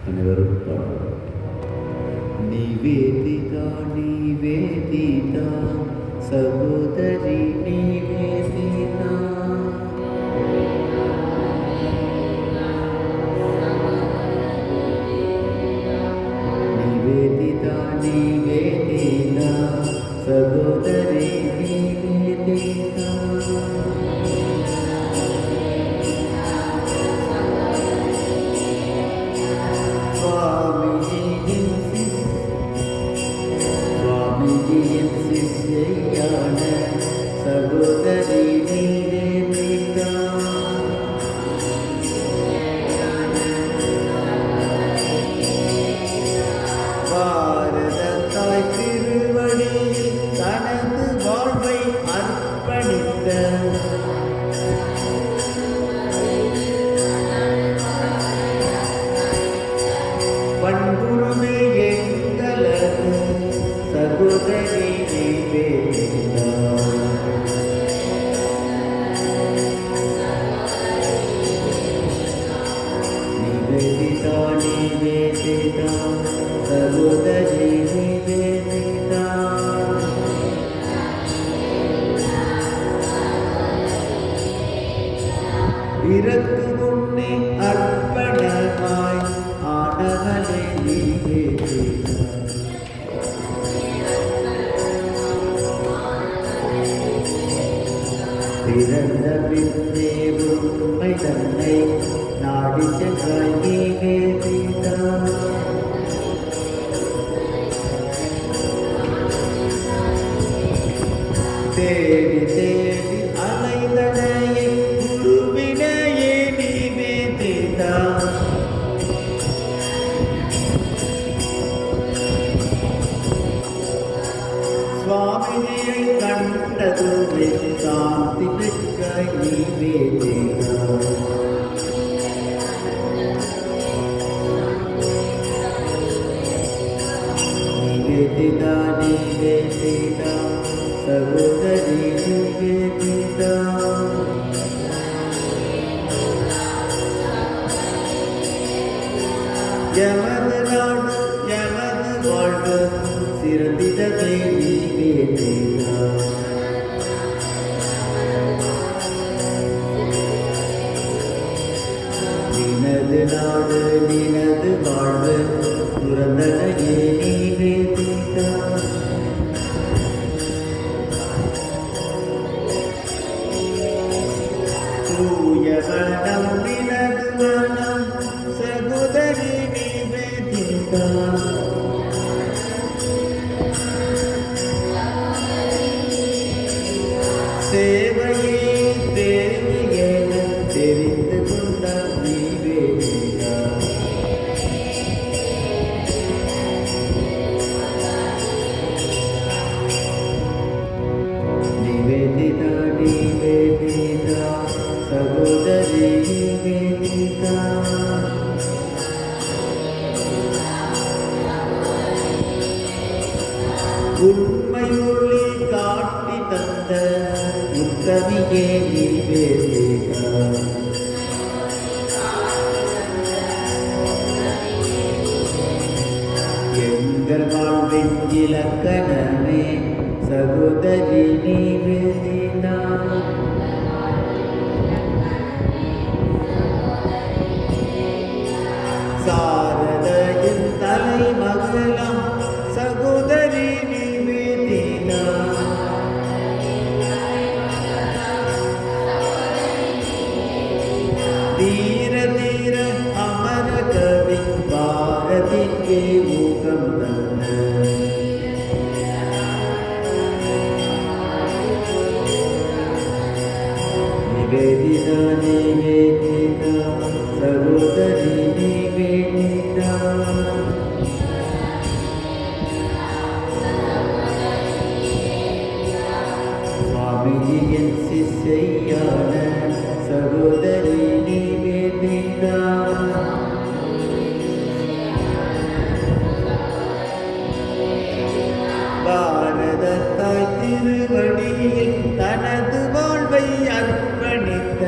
அனைவரும் பாடுவோம். நிவேதிதா நிவேதிதா சகோதரி நிவேதிதா நிவேதிதா நிவேதிதா சகோதரி நிவேதிதா சிஷ்யான சகோதரி நிவேதிதா பாரத தாய் திருவடியில் தனது வாழ்வை அர்ப்பணித்த பண்புருமே எங்களது சகோதரி நிவேதிதா நிவேதிதா நிவேதிதா சகோதரி நிவேதிதா பிறகு முன்னே அர்ப்பணமாய் ஆனவனே நிவேதிதா பிறந்த பின்னே உண்மை தன்னை நாடி சென்றாய் நிவேதிதா தேடி தேடி அலைந்தனையே குருவினையே நிவேதிதா சுவாமியை கண்டதுவே சாந்தி பெற்றாய் நிவேதிதா நிவேதிதா நிவேதிதா சகோதரி நிவேதிதா எமது நாடு எமது வாழ்வு சிறந்திடவே நிவேதிதா நினது நாடு நினது வாழ்வு துறந்தனையே நிவேதிதா தூய மனம் நினது மனம் சகோதரி நிவேதிதா சேவையே தேவை என தெரிந்து கொண்டார் நிவேதிதா நிவேதிதா நிவேதிதா சகோதரி நிவேதிதா உண்மையொளி காட்டி தந்த உத்தமியே நிவேதிதா எங்கள் வாழ்வின் இலக்கணமே சகோதரி நிவேதிதா சாரதையின் தலைமகளாம் சகோதரி நிவேதிதா தீர தீர அமர கவி பாரதிக்கே ஊக்கம் தந்த நிவேதிதா நிவேதிதா சகோதரி நிவேதிதா சுவாமியின் சிஷ்யான சகோதரி நிவேதிதா பாரத தாய் திருவடியில் தனது வாழ்வை அர்ப்பணித்த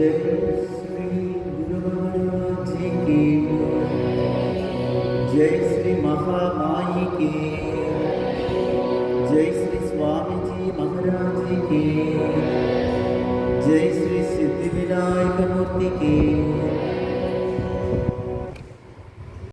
जय श्री गुरु महाराज जी की, जय श्री महामाई की, जय श्री स्वामी जी महाराज जी की, जय श्री सिद्धि विनायक मूर्ति की।